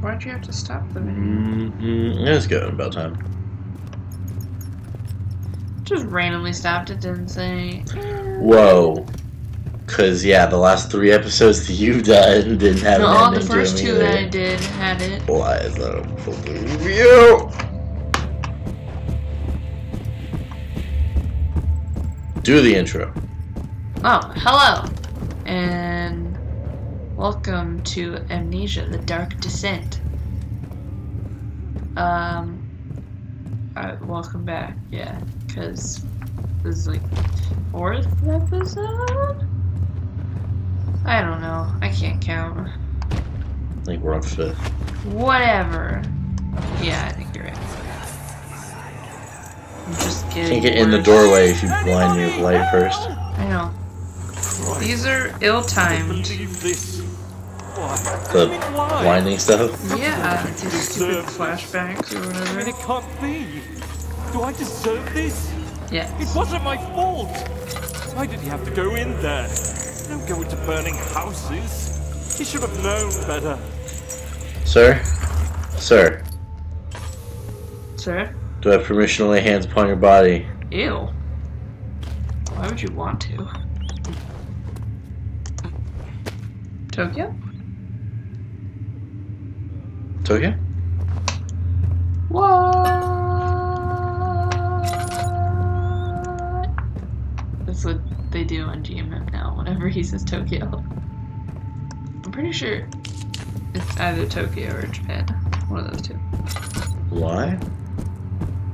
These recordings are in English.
Why'd you have to stop the video? It's good. About time. Just randomly stopped it, didn't say. Whoa. Cause yeah, the last 3 episodes that you've done didn't have an No, ending the first to 2 them that either. I did had it. Why is that? I don't believe you. Do the intro. Oh, hello, and welcome to Amnesia: The Dark Descent. Welcome back, yeah, because this is like 4th episode? I don't know, I can't count. I think we're on 5th. Whatever. Yeah, I think you're right. I'm just kidding. Can't get in the doorway if you blind me with light first. I know. These are ill-timed. The blinding stuff? Yeah, these stupid flashbacks or whatever. It can't be. Do I deserve this? Yeah. It wasn't my fault. Why did he have to go in there? Don't go into burning houses. He should have known better. Sir? Sir? Sir? Do I have permission to lay hands upon your body? Ew. Why would you want to? Tokyo? Tokyo? What? That's what they do on GMM now whenever he says Tokyo. I'm pretty sure it's either Tokyo or Japan. One of those two. Why?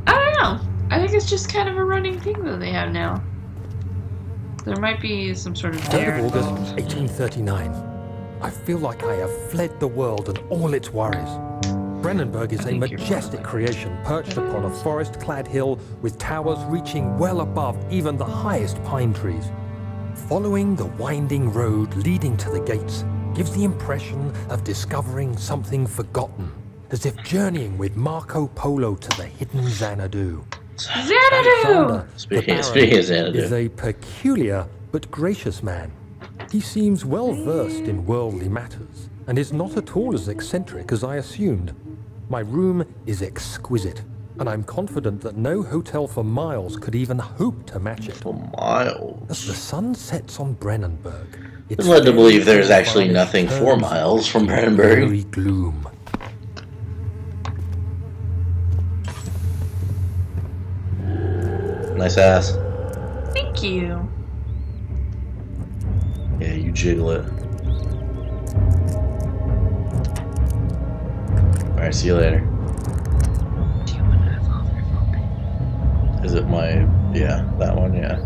I don't know. I think it's just kind of a running thing that they have now. There might be some sort of dare 3rd of August, involved. 1839. I feel like I have fled the world and all its worries. Brennenburg is a think you're majestic probably right. creation perched upon a forest-clad hill with towers reaching well above even the highest pine trees. Following the winding road leading to the gates gives the impression of discovering something forgotten, as if journeying with Marco Polo to the hidden Xanadu. Xanadu! Alexander, Speaking the of Baron, Xanadu. is a peculiar but gracious man. He seems well versed in worldly matters, and is not at all as eccentric as I assumed. My room is exquisite, and I'm confident that no hotel for miles could even hope to match it. For As the miles. sun sets on Brennenburg, it's I'm led to believe there's very actually far nothing 4 turns miles from to Brandenburg. Very gloom. Nice ass. Thank you. Yeah, you jiggle it. Alright, see you later. Do you want to evolve your phone? Is it my... yeah, that one, yeah.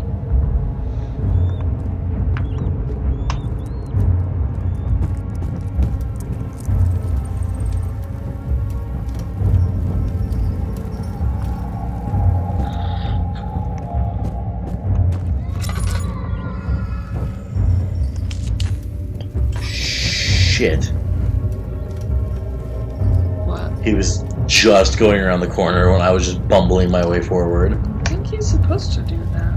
Shit. What? He was just going around the corner when I was just bumbling my way forward. I think he's supposed to do that.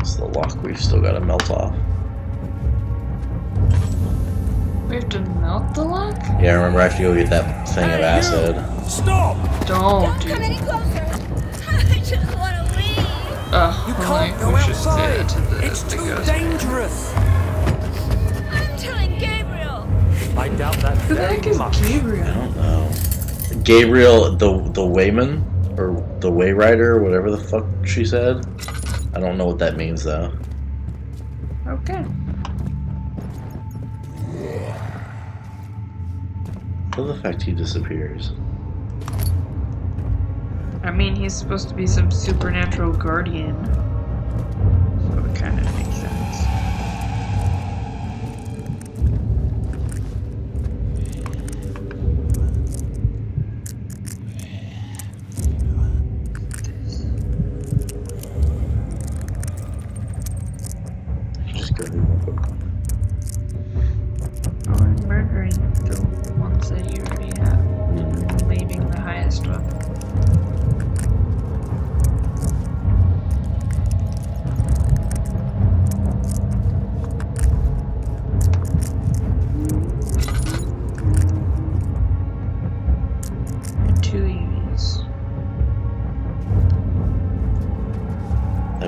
It's the lock we've still got to melt off. We have to melt the lock? Yeah, remember I have to go get that thing of acid. Stop! Don't do Come any that. closer. I just want to leave. You Only can't go we should say outside. that to the, It's the too ghost. dangerous. I'm telling Gabriel. I doubt that Who the heck very is much. I Gabriel? don't know. Gabriel, the wayman? Or the wayrider, whatever the fuck she said. I don't know what that means though. Okay. For the fact he disappears. I mean, he's supposed to be some supernatural guardian. So it kind of makes sense. Just go. Oh, I'm murdering the ones that you already have. And leaving the highest one.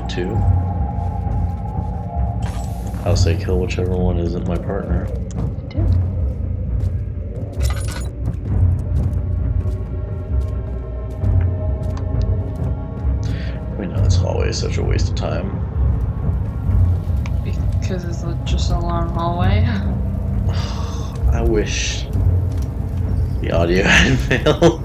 it too. I'll say kill whichever one isn't my partner. I do. We know this hallway is such a waste of time. Because it's just a long hallway. I wish the audio had failed.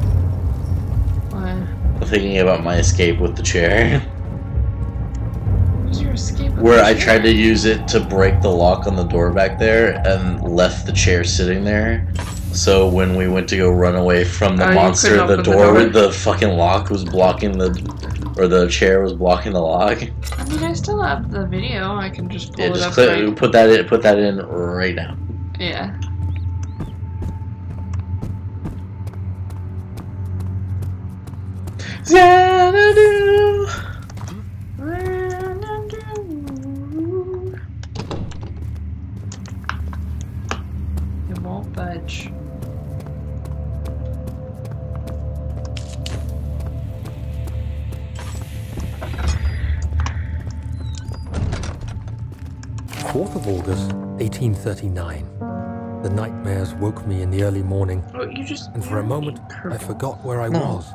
Why? I'm thinking about my escape with the chair. What was your escape with Where the I chair? tried to use it to break the lock on the door back there and left the chair sitting there. So when we went to go run away from the Oh, you monster, couldn't the open the door door? with the fucking lock was blocking the chair was blocking the lock. I mean, I still have the video. I can just pull Yeah, it just up right. put that in right now. Yeah. Xanadu. It won't budge. August 1839. The nightmares woke me in the early morning, Oh, you just. and for a moment I forgot where I No. was.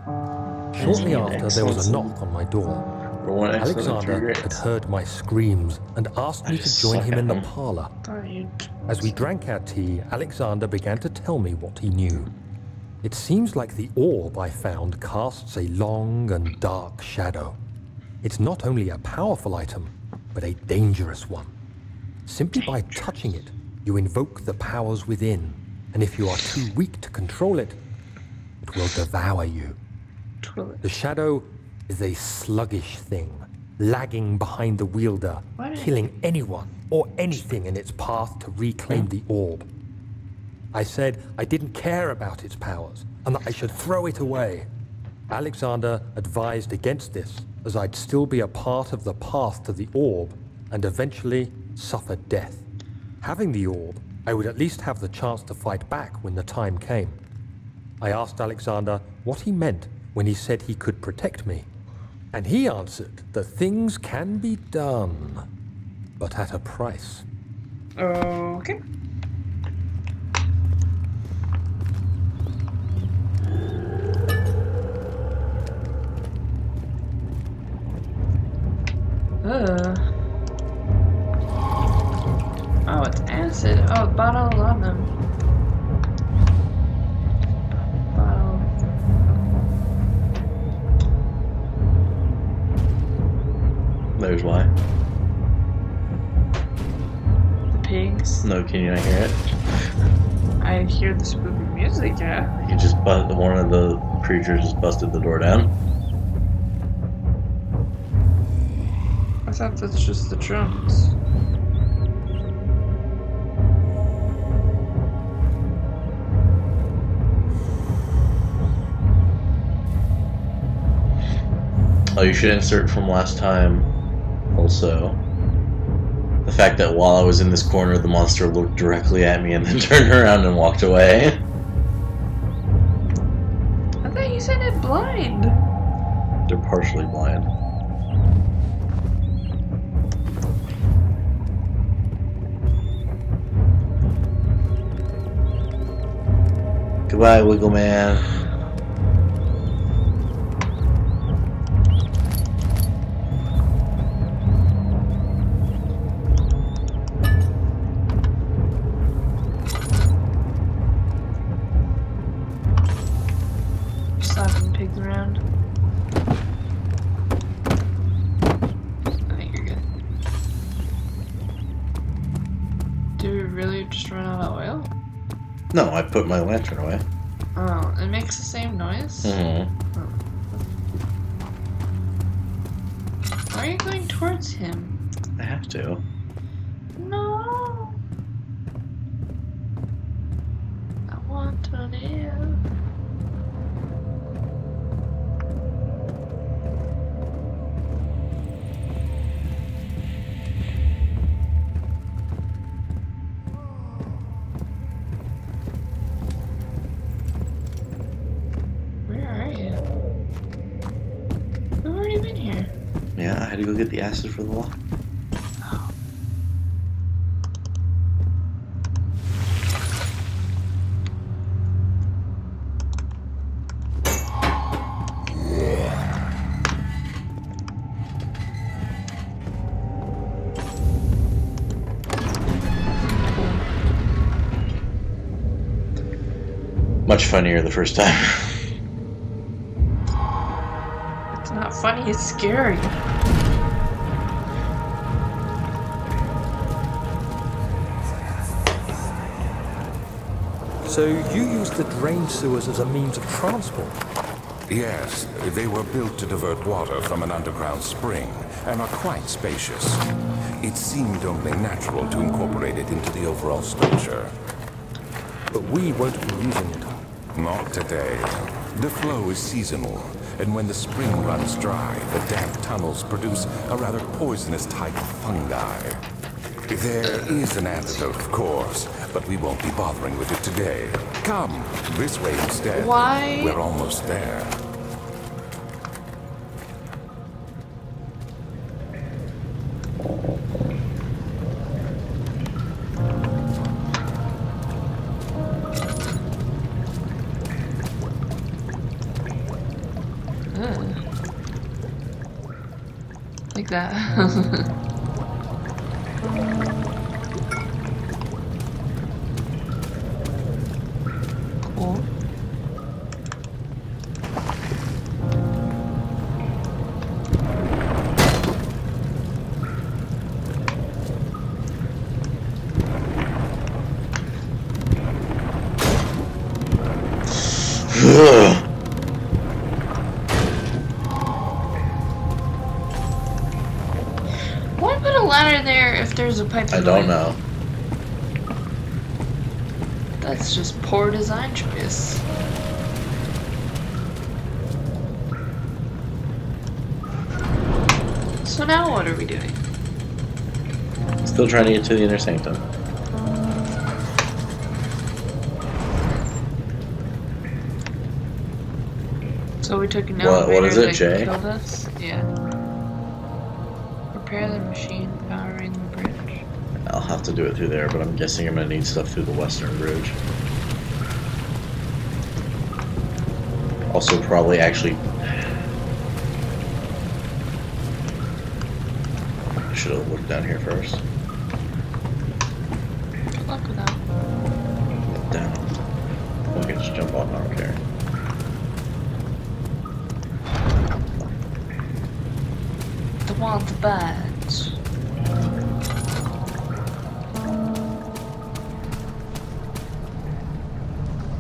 Shortly an after, there was a excellent knock on my door. For one excellent and three Alexander had greats. heard my screams and asked I me to just join suck him at in the them. parlor. Thought you. As we drank our tea, Alexander began to tell me what he knew. It seems like the orb I found casts a long and dark shadow. It's not only a powerful item, but a dangerous one. Simply by touching it, you invoke the powers within, and if you are too weak to control it, it will devour you. The shadow is a sluggish thing, lagging behind the wielder, killing anyone or anything in its path to reclaim the orb. I said I didn't care about its powers, and that I should throw it away. Alexander advised against this, as I'd still be a part of the path to the orb, and eventually suffer death. Having the orb, I would at least have the chance to fight back when the time came. I asked Alexander what he meant when he said he could protect me, and he answered that things can be done, but at a price. Okay. Oh, it's acid. Oh, bottle on them. Bottle. There's why. The pigs. No, can you not hear it? I hear the spooky music, yeah. You just one of the creatures just busted the door down. I thought that's just the drums. Oh, you should insert from last time also. The fact that while I was in this corner, the monster looked directly at me and then turned around and walked away. I thought you said it blind. They're partially blind. Goodbye, Wiggle Man. Slapping pigs around. I think you're good. Did we really just run out of oil? No, I put my lantern away. Oh, it makes the same noise? Mm-hmm. Why are you going towards him? I have to. No! I want to live. Where are you? We've already been here. Yeah, I had to go get the acid for the lock. Much funnier the first time. It's not funny, it's scary. So you used the drain sewers as a means of transport? Yes, they were built to divert water from an underground spring and are quite spacious. It seemed only natural to incorporate it into the overall structure. But we won't be using it. Not today. The flow is seasonal, and when the spring runs dry, the damp tunnels produce a rather poisonous type of fungi. There is an antidote, of course, but we won't be bothering with it today. Come, this way instead. Why? We're almost there. Like that. Cool. Why put a ladder there if there's a pipe in I the don't way? know. That's just poor design choice. So now what are we doing? Still trying to get to the inner sanctum. So we took an What elevator is it, that Jay? killed us? Yeah. Repair the machine powering the bridge. I'll have to do it through there, but I'm guessing I'm gonna need stuff through the western bridge. Also, probably actually. I should have looked down here first. Good luck with that. Look down. We can just jump off, I don't care. The want the birds.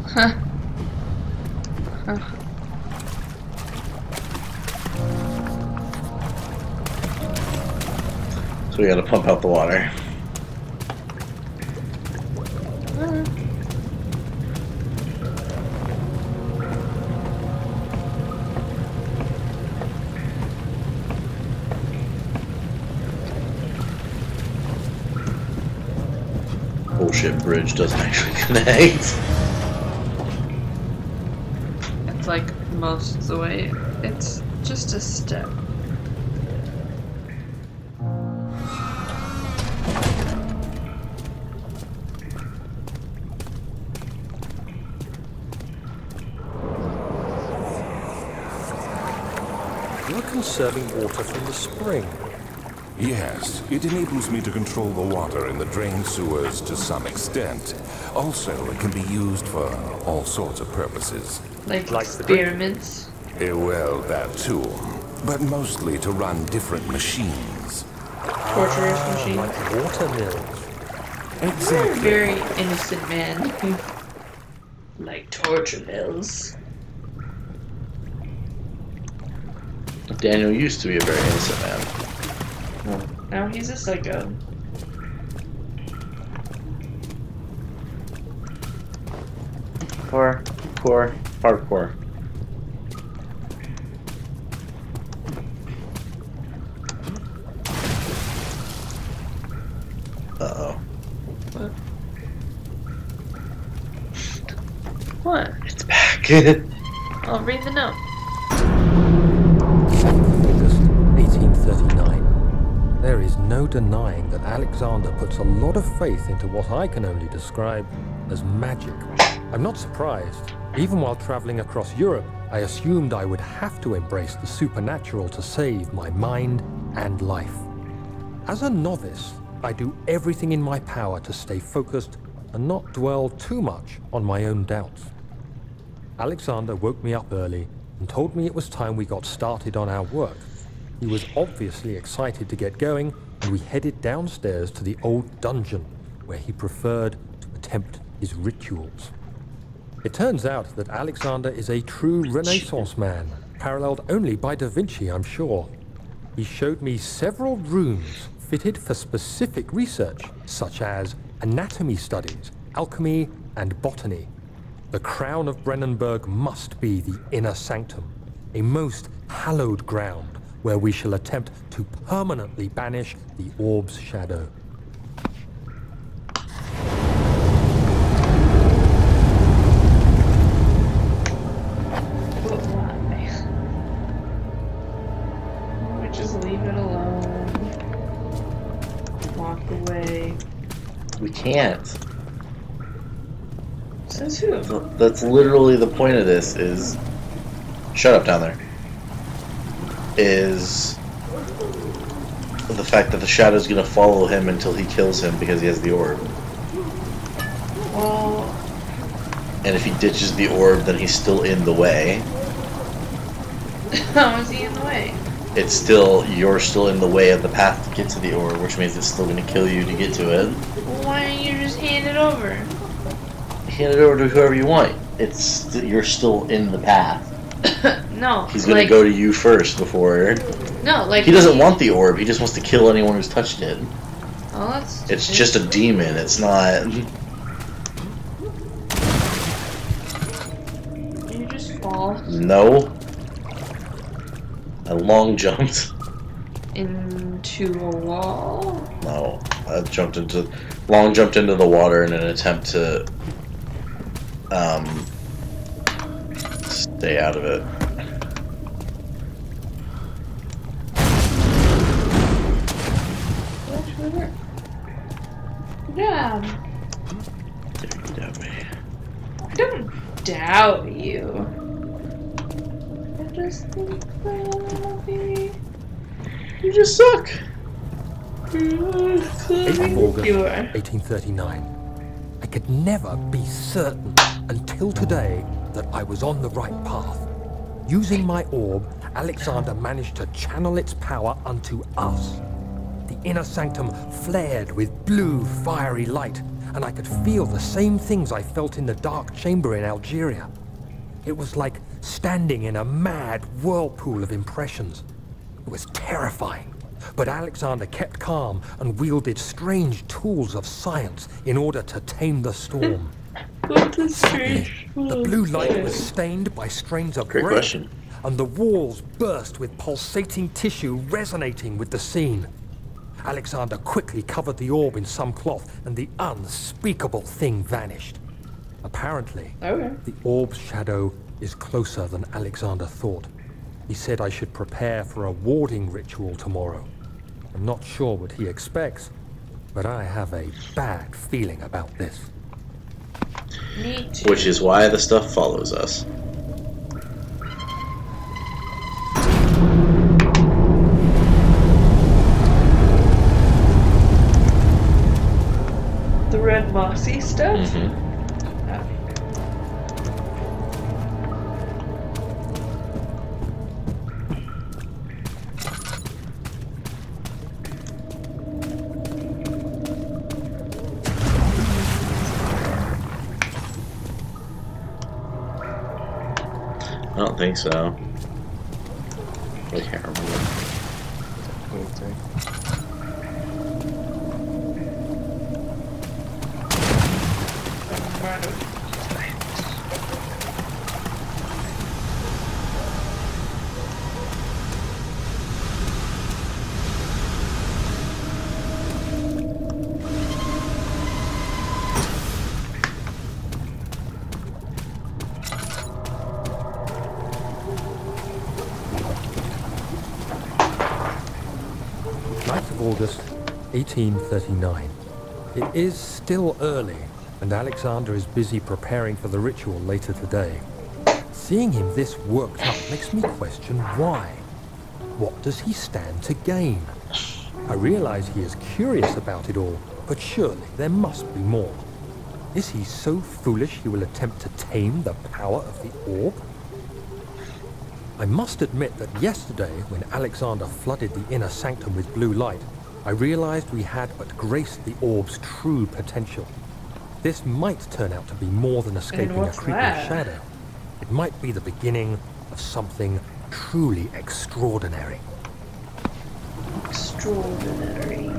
Huh. Huh. So we gotta pump out the water. Bullshit bridge doesn't actually connect. It's like most of the way. It's just a step. You're conserving water from the spring. Yes, it enables me to control the water in the drain sewers to some extent. Also, it can be used for all sorts of purposes. Like Like the experiments. Well, that too. But mostly to run different machines. Torturers machines. Like water mills. You're a Exactly. very innocent man. Like torture mills. Daniel used to be a very innocent man. Now he's a psycho. Hardcore. Uh-oh. What? What? It's back. I'll read the note. August 18. 1839. There is no denying that Alexander puts a lot of faith into what I can only describe as magic. I'm not surprised. Even while traveling across Europe, I assumed I would have to embrace the supernatural to save my mind and life. As a novice, I do everything in my power to stay focused and not dwell too much on my own doubts. Alexander woke me up early and told me it was time we got started on our work. He was obviously excited to get going, and we headed downstairs to the old dungeon, where he preferred to attempt his rituals. It turns out that Alexander is a true Renaissance man, paralleled only by Da Vinci, I'm sure. He showed me several rooms fitted for specific research, such as anatomy studies, alchemy, and botany. The crown of Brennenburg must be the inner sanctum, a most hallowed ground where we shall attempt to permanently banish the orb's shadow. But why? We just leave it alone. Walk away. We can't. Says who? That's literally the point of this is... Shut up down there. Is the fact that the shadow's gonna follow him until he kills him because he has the orb. Well... And if he ditches the orb, then he's still in the way. How is he in the way? It's still... You're still in the way of the path to get to the orb, which means it's still gonna kill you to get to it. Well, why don't you just hand it over? Hand it over to whoever you want. It's... You're still in the path. No. He's gonna go to you first before... No, like... He doesn't want the orb, he just wants to kill anyone who's touched it. Oh, that's... It's just a demon, it's not... You just fall No. I long jumped. into a wall? No. I long jumped into the water in an attempt to... stay out of it. Actually work. Good job. You doubt me. I don't doubt you. I just think maybe You just suck. 8th of August, You are. 1839. I could never be certain until today that I was on the right path. Using my orb, Alexander managed to channel its power unto us. The inner sanctum flared with blue, fiery light, and I could feel the same things I felt in the dark chamber in Algeria. It was like standing in a mad whirlpool of impressions. It was terrifying. But Alexander kept calm and wielded strange tools of science in order to tame the storm. What a strange The blue light was stained by strains of Great red, question. and the walls burst with pulsating tissue resonating with the scene. Alexander quickly covered the orb in some cloth, and the unspeakable thing vanished. Apparently, Okay. the orb's shadow is closer than Alexander thought. He said I should prepare for a warding ritual tomorrow. I'm not sure what he expects, but I have a bad feeling about this. Me too. Which is why the stuff follows us. The red mossy stuff? Mm-hmm. I don't think so. I can't remember. 9th of August, 1839. It is still early, and Alexander is busy preparing for the ritual later today. Seeing him this worked up makes me question why. What does he stand to gain? I realize he is curious about it all, but surely there must be more. Is he so foolish he will attempt to tame the power of the orb? I must admit that yesterday, when Alexander flooded the inner sanctum with blue light, I realized we had but graced the orb's true potential. This might turn out to be more than escaping a creeping shadow. It might be the beginning of something truly extraordinary. Extraordinary.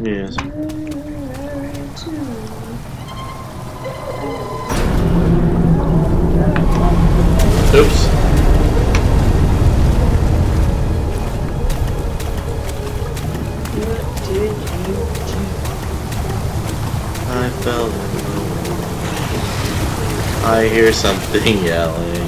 Yes. Oops. What did you do? I fell in love. I hear something yelling.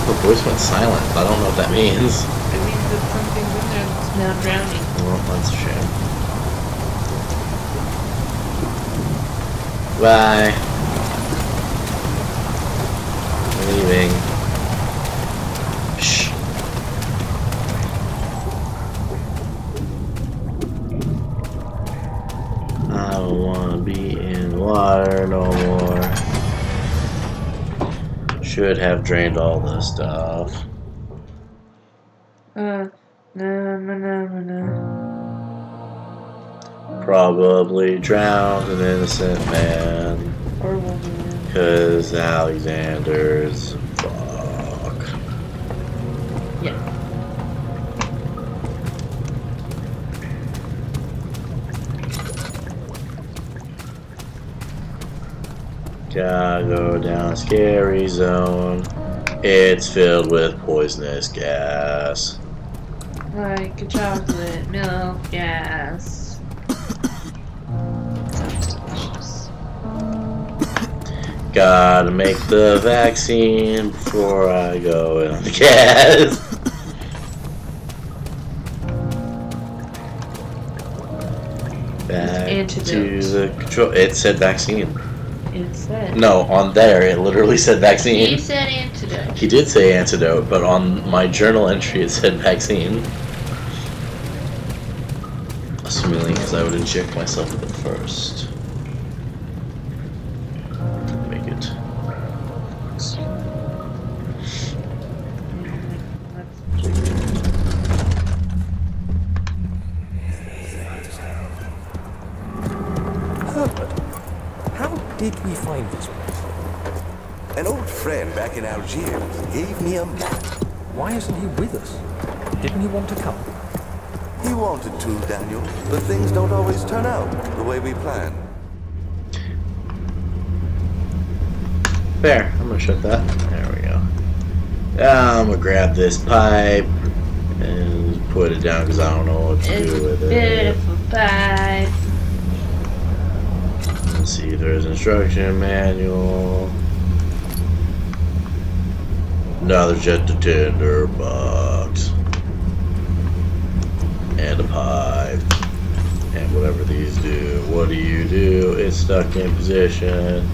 The voice went silent. I don't know what that means. It means that something's in there that's now drowning. Well, that's a shame. Bye. I'm leaving. Shh. I don't want to be in water no more. Should have drained all this stuff. Probably drowned an innocent man. Or woman. Cause Alexander's fuck. Yeah. Gotta go down scary zone. It's filled with poisonous gas. Like a chocolate milk gas. Sounds delicious. Gotta make the vaccine before I go in on the gas. Back to the control. It said vaccine. It said. No, on there it literally said vaccine. He said antidote. He did say antidote, but on my journal entry it said vaccine. Assuming because I would inject myself with it first. To make it. Herbert, how did we find this place? An old friend back in Algiers gave me a map. Why isn't he with us? Didn't he want to come? He wanted to, Daniel, but things don't always turn out the way we plan. There, I'm gonna shut that. There we go. I'm gonna grab this pipe and put it down because I don't know what to do with it. Beautiful pipe. Let's see if there's an instruction manual. No, there's just a tinder box. And a pipe. And whatever these do. What do you do? It's stuck in position.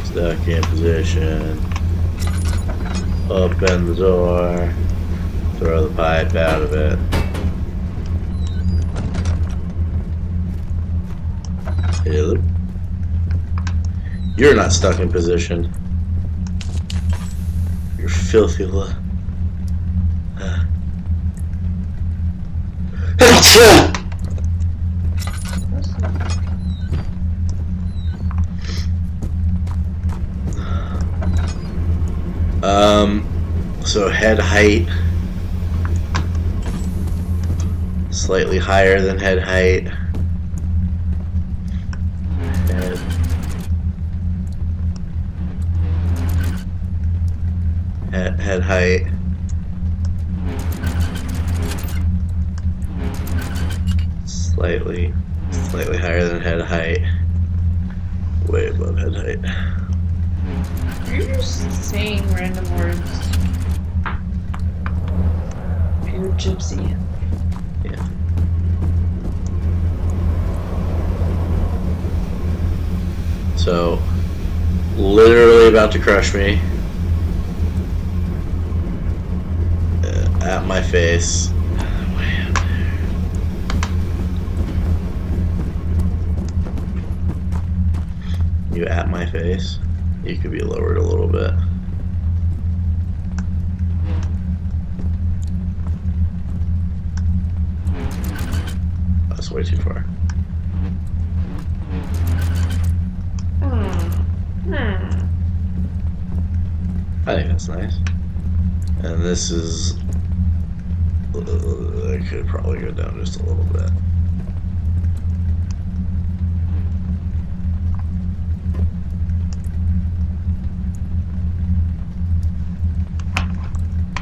Stuck in position. Open the door. Throw the pipe out of it. Hello? You're not stuck in position. You're filthy so head height slightly higher than head height. Head height. Slightly higher than head height. Way above head height. You're just saying random words. Pure gypsy. Yeah. So, literally about to crush me. At my face. Way up there. You at my face? You could be lowered a little bit. That's way too far. I think that's nice. And this is... I could probably go down just a little bit.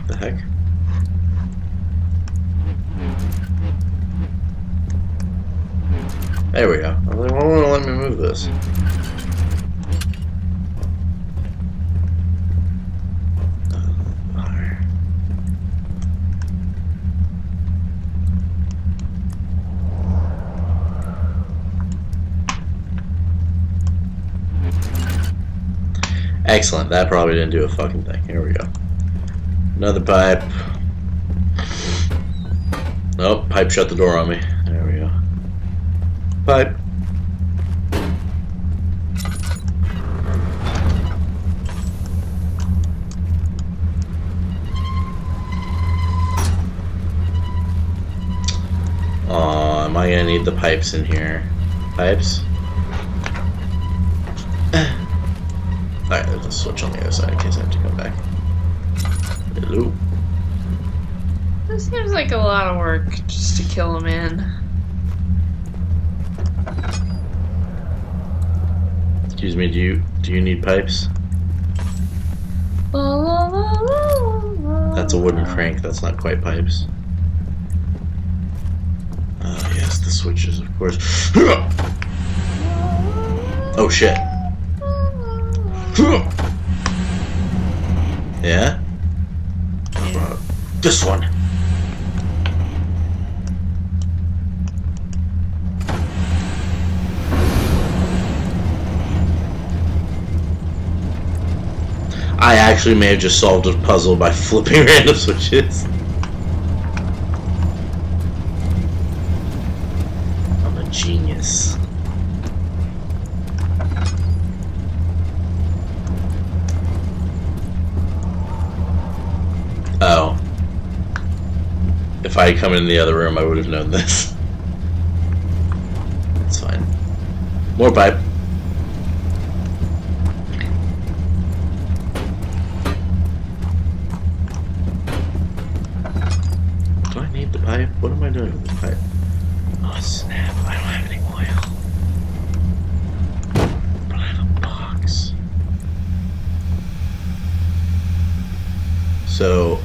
The heck? There we go. I was like, why won't it let me move this? Excellent. That probably didn't do a fucking thing. Here we go. Another pipe. Nope. Pipe shut the door on me. There we go. Pipe. Aw, am I gonna need the pipes in here? Pipes? Alright, there's a switch on the other side in case I have to come back. Hello. This seems like a lot of work just to kill a man. Excuse me, do you need pipes? That's a wooden crank, that's not quite pipes. Oh yes, the switches, of course. Oh shit. Yeah? How about this one? I actually may have just solved a puzzle by flipping random switches. I'm a genius. Oh. If I had come in the other room, I would have known this. It's fine. More pipe. Do I need the pipe? What am I doing with this pipe? Oh snap, I don't have any oil. But I have a box. So...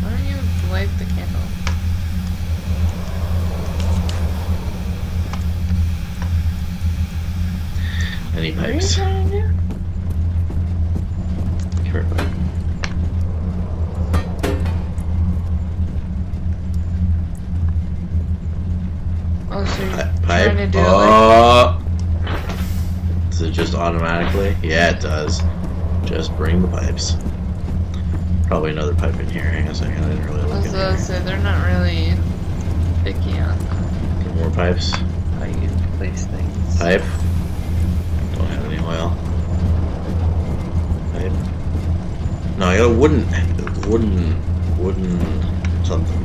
Why don't you light the candle? Any What are you pipes? trying to do? Carrot pipe. Oh, so you're Pipe. trying to do like... Oh! Does it just automatically? Yeah, it does. Just bring the pipes. Probably another pipe in here. Hang on a second. I didn't really I look was in about to here. say, they're not really picky on Get more pipes. how you place things. Pipe. Don't have any oil. Pipe. No, I got a wooden something.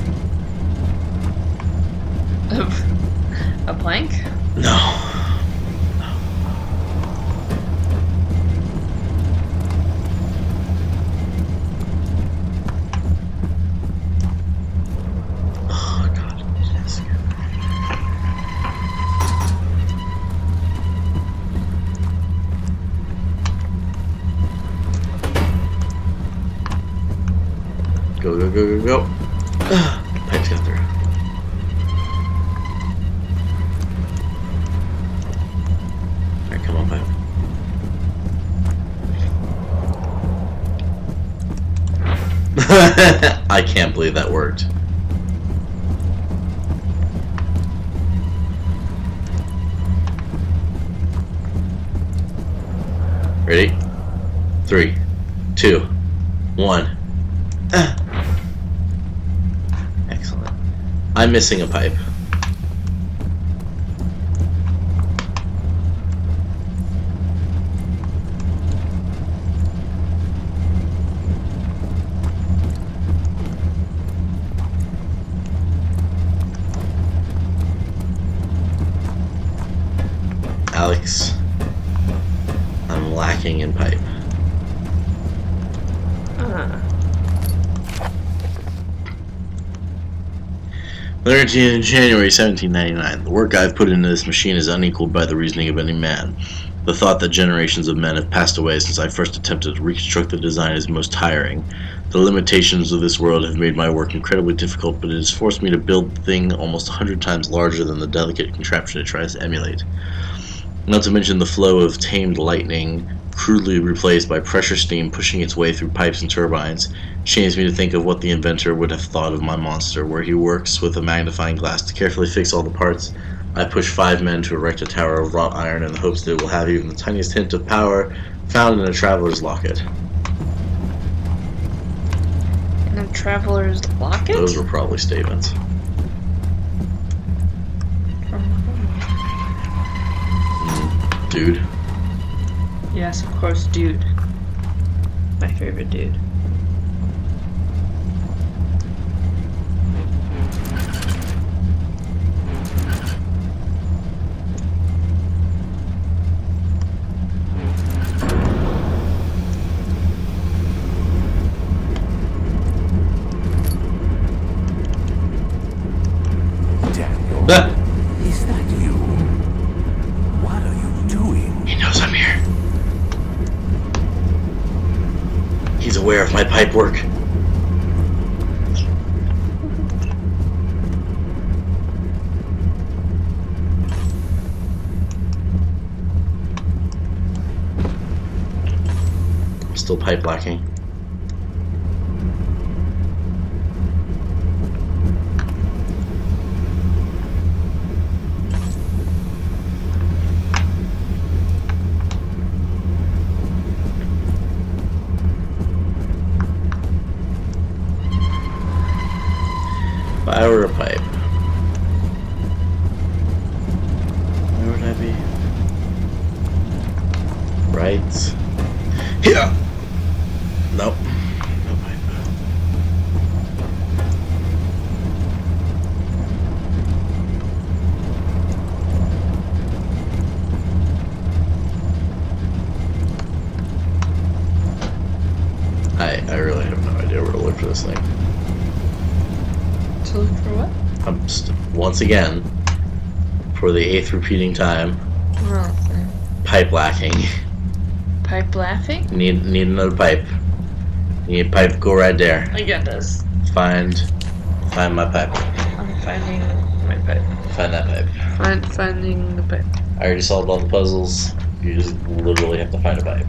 A plank? No. Oh god. Go, go, go, go, go. Pipes got through. Alright, come on, pipe. I can't believe that worked. Ready? 3, 2, 1. Excellent. I'm missing a pipe. Alex, I'm lacking in pipe. In January 1799, the work I've put into this machine is unequaled by the reasoning of any man. The thought that generations of men have passed away since I first attempted to reconstruct the design is most tiring. The limitations of this world have made my work incredibly difficult, but it has forced me to build a thing almost 100 times larger than the delicate contraption it tries to emulate. Not to mention the flow of tamed lightning, crudely replaced by pressure steam pushing its way through pipes and turbines, shames me to think of what the inventor would have thought of my monster, where he works with a magnifying glass to carefully fix all the parts. I push 5 men to erect a tower of wrought iron in the hopes that it will have even the tiniest hint of power found in a traveler's locket. In a traveler's locket? Those were probably statements. Dude. Yes, of course, dude. My favorite dude. Daniel, is that you? What are you doing? He knows I'm here. He's aware of my pipe work. Still pipe lacking. If I were a pipe, where would I be? Right here. Nope. No pipe. I really have no idea where to look for this thing. To look for what? I'm once again, for the 8th repeating time, pipe lacking. Pipe laughing? Need another pipe. Need a pipe, go right there. I get this. Find my pipe. I'm finding my pipe. Find that pipe. Finding the pipe. I already solved all the puzzles. You just literally have to find a pipe.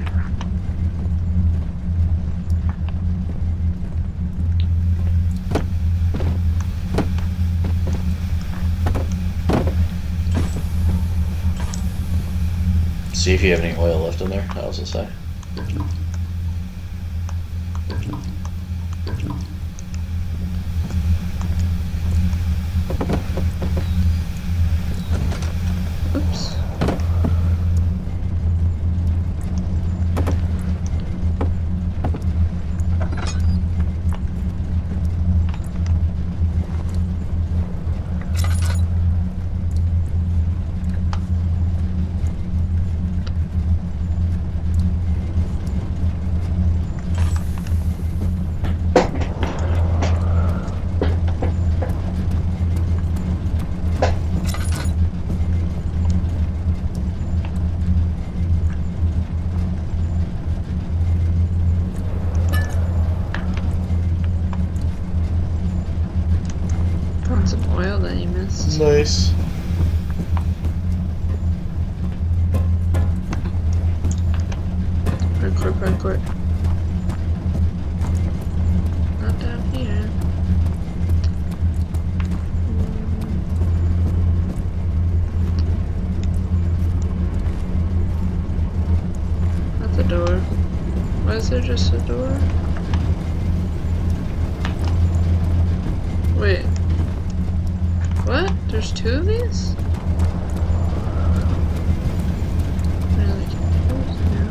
See if you have any oil left in there, I was gonna say. Oops. Nice. Parkour. Not down here. That's a door. Why is there just a door? Wait. What? There's two of these? Really confused now.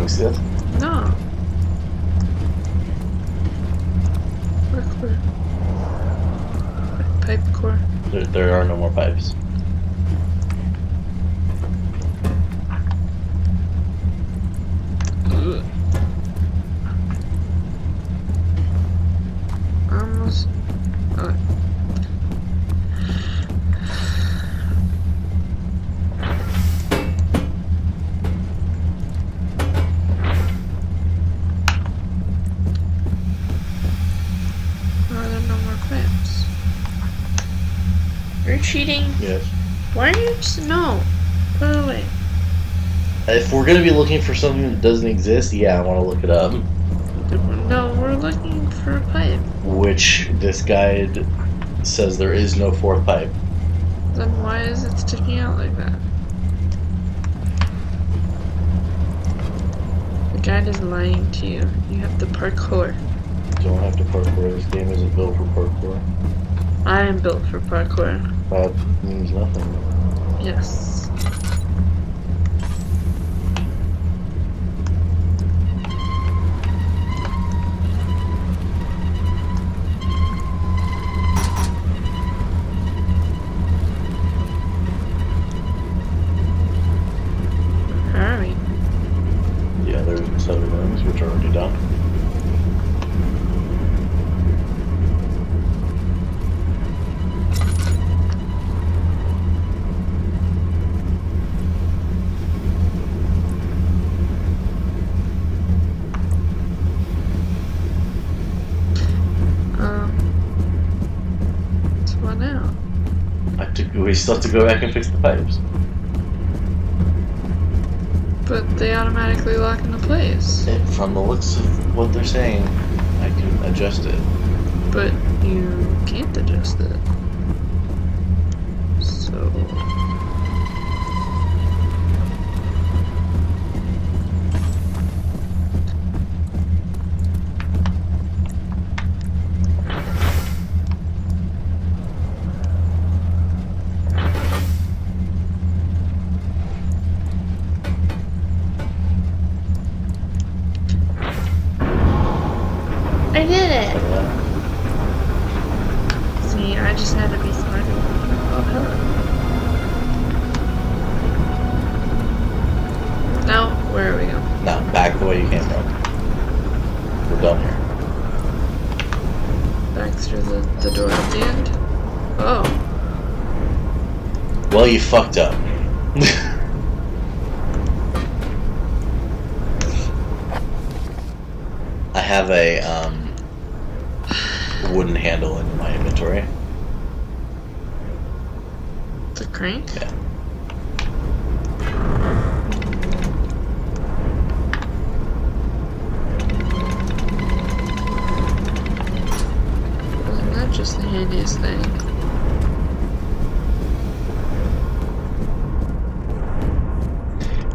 See that? No. Parkour. Pipe core. There are no more pipes. Ugh. Almost. Oh. You're cheating? Yes. Why are you just... No. Put it away. If we're gonna be looking for something that doesn't exist, yeah, I want to look it up. No, we're looking for a pipe. Which this guide says there is no fourth pipe. Then why is it sticking out like that? The guide is lying to you. You have to parkour. You don't have to parkour. This game isn't built for parkour. I am built for parkour. That means nothing. Yes. Hurry. Yeah, there's 7 rooms, which are already done. We still have to go back and fix the pipes. But they automatically lock into place. From the looks of what they're saying, I can adjust it. But you can't adjust it. So... I did it! See, I just had to be smarter. Oh, hello. Now, where are we going? No, back the way you came from. We're done here. Back through the door at the end? Oh. Well, you fucked up. I have a wooden handle in my inventory. The crank? Yeah. Wasn't that just the handiest thing?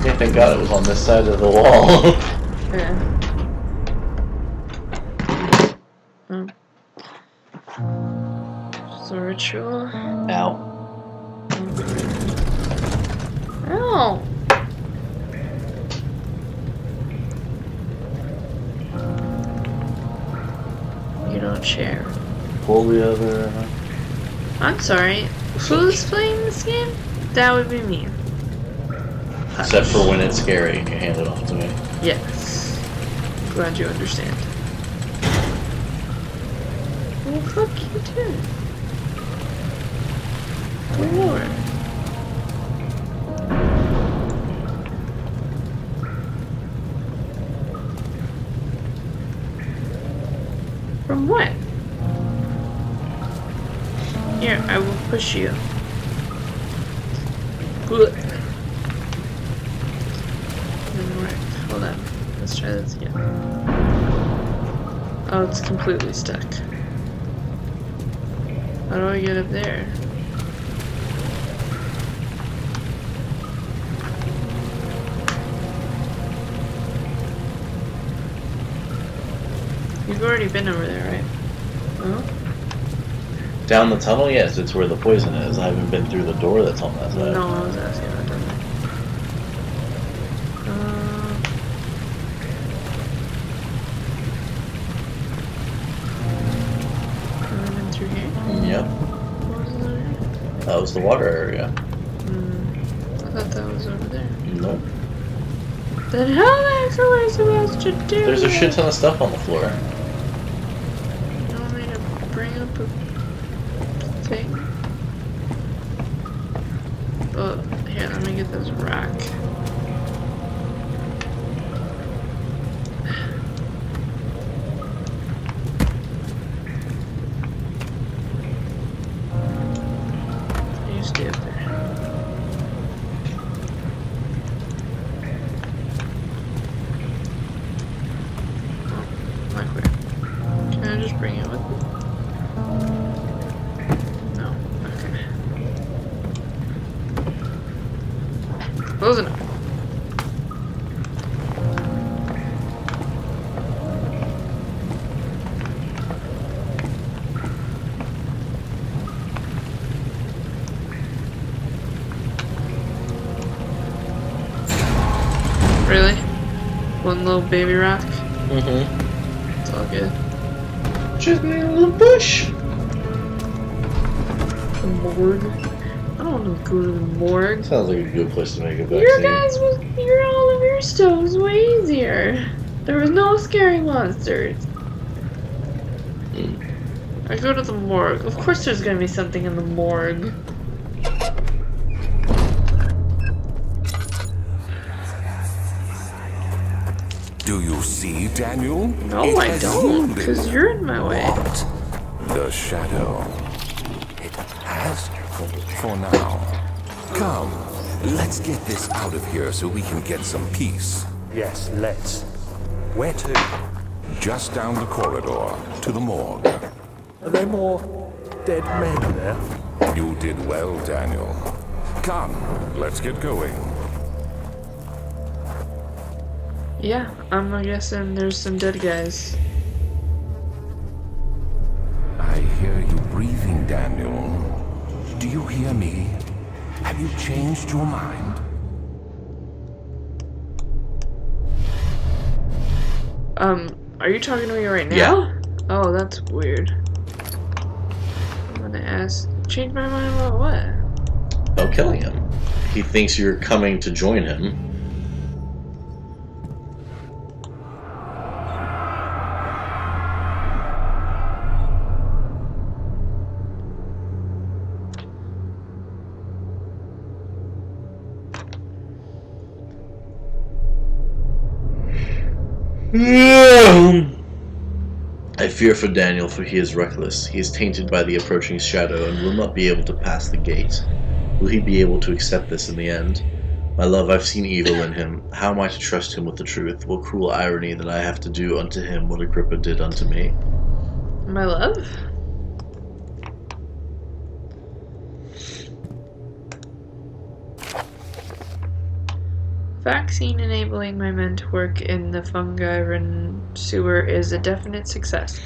Yeah, thank God it was on this side of the wall. Yeah. It's a ritual. Ow. Ow! You don't share. Pull the other. I'm sorry. Who's playing this game? That would be me. Except for when it's scary, you hand it off to me. Yes. Glad you understand. Well, fuck you too. Good lord. From what? Here, I will push you. Good. Alright, hold on. Let's try this again. Oh, it's completely stuck. How do I get up there? You've already been over there, right? Oh? Down the tunnel, yes, it's where the poison is. I haven't been through the door that's on that side. No, I was asking about that. Have I been through here? Yep. What was it over here? That was the water area. I thought that was over there. Nope. Then how the heck am I supposed to do There's a shit it? ton of stuff on the floor. You want me to bring up a thing? Oh, here, let me get this rock. You stay up there. Oh, not clear. Can I just bring it with me? No. Okay. Close enough. Really? One little baby rock? Mm-hmm. It's all good. Just need a little push. The morgue? I don't want to go to the morgue. Sounds like a good place to make a Your vaccine. guys was all of your stuff was way easier. There was no scary monsters. I go to the morgue. Of course there's gonna be something in the morgue. Do you see, Daniel? No, It I has don't, yielded. because you're in my way. What? The shadow. It has for now. Come, let's get this out of here so we can get some peace. Yes, let's. Where to? Just down the corridor to the morgue. Are there more dead men there? You did well, Daniel. Come, let's get going. Yeah, I'm guessing there's some dead guys. I hear you breathing, Daniel. Do you hear me? Have you changed your mind? Are you talking to me right now? Yeah. Oh, that's weird. I'm gonna ask. Change my mind about what? About killing him. He thinks you're coming to join him. I fear for Daniel, for he is reckless. He is tainted by the approaching shadow and will not be able to pass the gate. Will he be able to accept this in the end? My love, I've seen evil in him. How am I to trust him with the truth? What cruel irony that I have to do unto him what Agrippa did unto me. My love? Vaccine enabling my men to work in the fungi-ridden sewer is a definite success.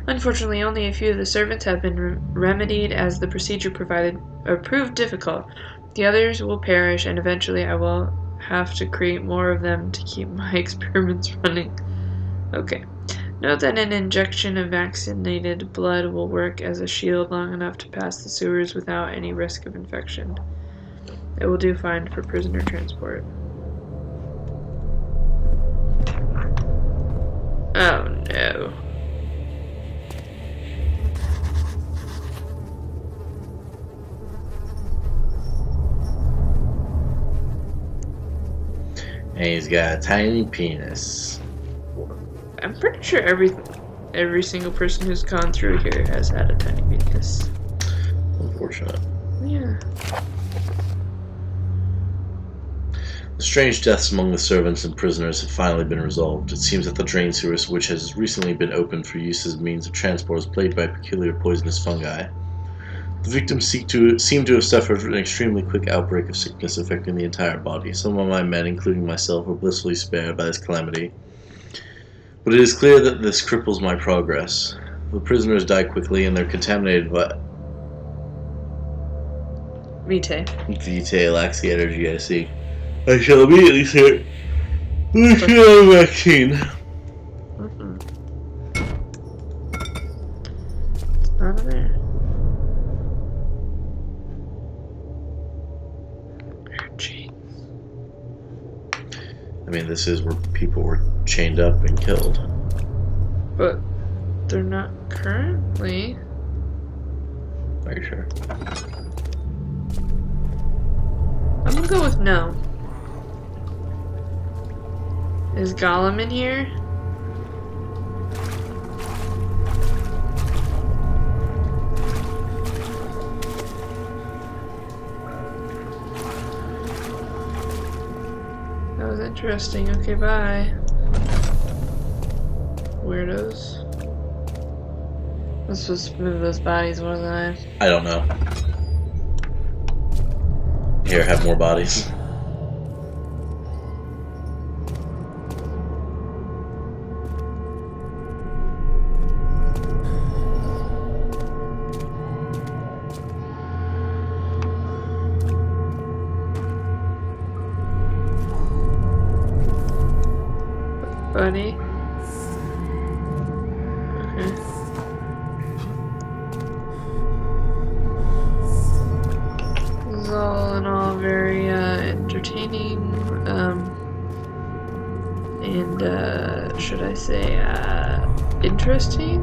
Unfortunately, only a few of the servants have been remedied as the procedure proved difficult. The others will perish, and eventually I will have to create more of them to keep my experiments running. Okay. Note that an injection of vaccinated blood will work as a shield long enough to pass the sewers without any risk of infection. It will do fine for prisoner transport. Oh no. And he's got a tiny penis. I'm pretty sure every single person who's gone through here has had a tiny penis. Unfortunate. Yeah. The strange deaths among the servants and prisoners have finally been resolved. It seems that the drain sewer, which has recently been opened for use as means of transport, is plagued by peculiar poisonous fungi. The victims seem to have suffered an extremely quick outbreak of sickness affecting the entire body. Some of my men, including myself, were blissfully spared by this calamity. But it is clear that this cripples my progress. The prisoners die quickly and they're contaminated by Vitae. Vitae lacks the energy I see. I shall immediately start the vaccine. It's not in there. I mean, this is where people were chained up and killed. But they're not currently. Are you sure? I'm gonna go with no. Is Gollum in here? That was interesting. Okay, bye. Weirdos. I was supposed to move those bodies, wasn't I? I don't know. Here, have more bodies. Buddy. Okay. This is all in all very entertaining, and should I say interesting?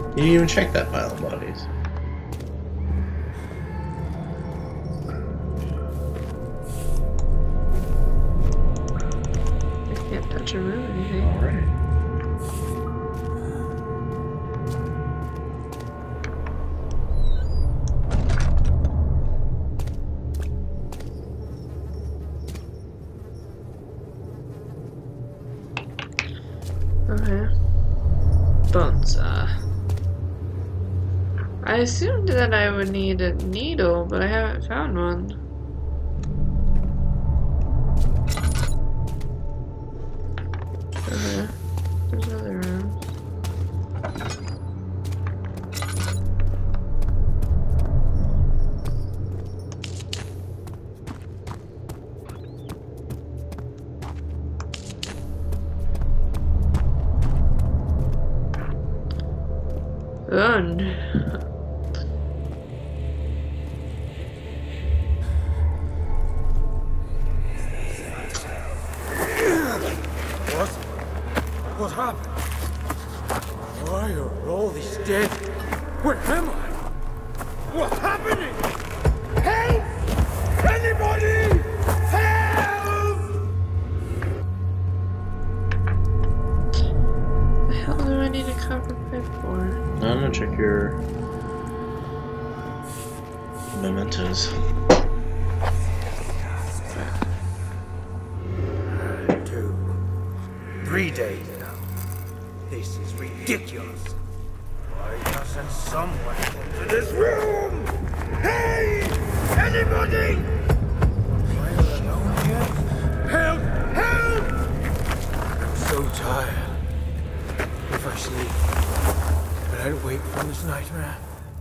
You didn't even check that pile of bodies. Can't touch or move anything. Alright. Okay. Bones. I assumed that I would need a needle, but I haven't found one. Okay. There's other rooms. Oh no. What happened? Why are all these dead? Where am I? What's happening? Help! Anybody! Help! The hell do I need a copper pipe for? I'm gonna check your mementos. 3 days now. This is ridiculous. Why doesn't someone come to this room? Hey! Anybody! Am I all alone here? Help! Help! I'm so tired. If I sleep, will I wake from this nightmare?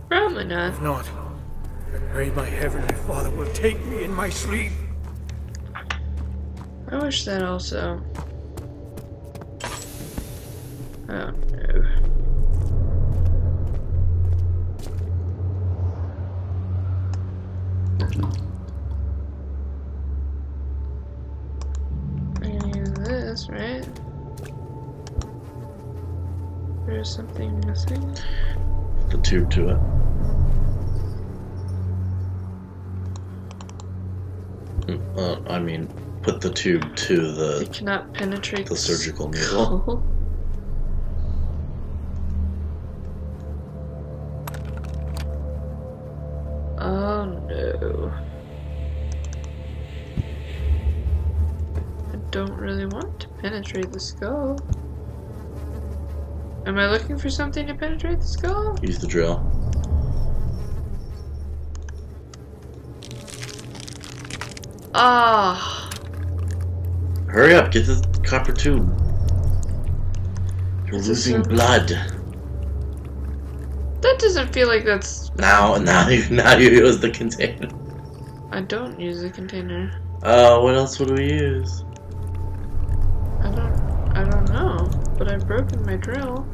Probably not. If not, I pray my Heavenly Father will take me in my sleep. I wish that also. Oh no. There's something missing. The tube to it. I mean, put the tube to It cannot penetrate the surgical needle. skull. Oh no. I don't really want to penetrate the skull. Am I looking for something to penetrate the skull? Use the drill. Ah. Hurry up, get the copper tube. You're Is this losing so- blood. That doesn't feel like that's... Now you use the container. I don't use a container. What else would we use? I don't know. But I've broken my drill.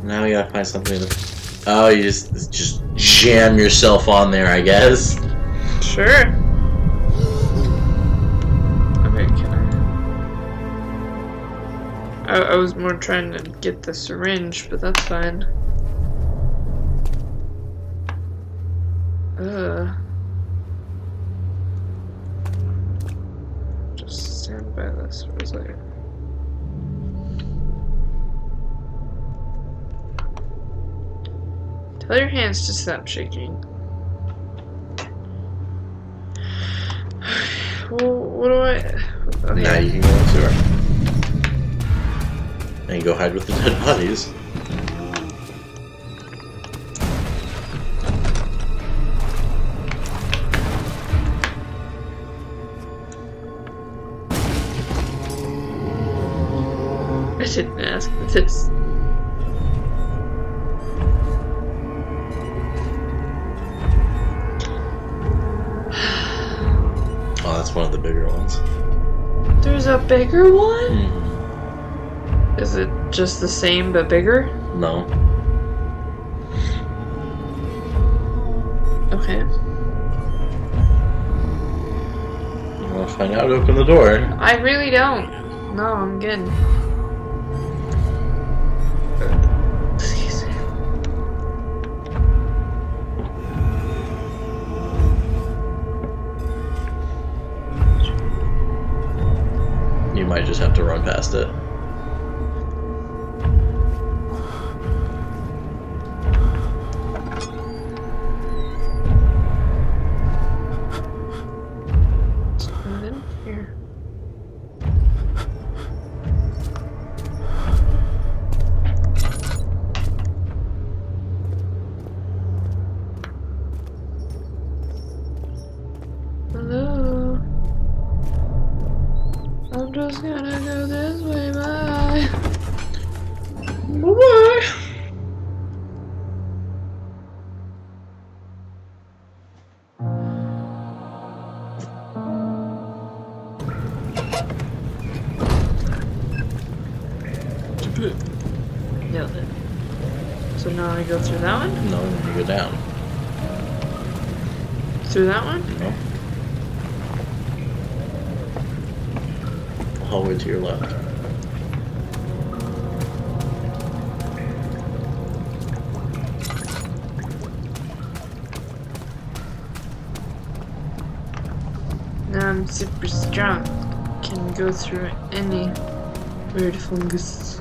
Now we gotta find something to... Oh, you just jam yourself on there, I guess. Sure. Okay, can I was more trying to get the syringe, but that's fine. Just stand by this for a second. Tell your hands to stop shaking. Well, what do I... Okay. Now you can go into her. And go hide with the dead bodies. I didn't ask for this. Oh, that's one of the bigger ones. There's a bigger one? Mm-hmm. Is it just the same but bigger? No. Okay. You wanna find out? Open the door. I really don't. No, I'm good. Excuse me. You might just have to run past it. And then here. Hello. I'm just gonna go this way, bye. Bye-bye. Nailed it. So now I go through that one? No, you go down. Through that one? No. Hallway to your left. Now I'm super strong. Can go through any weird fungus.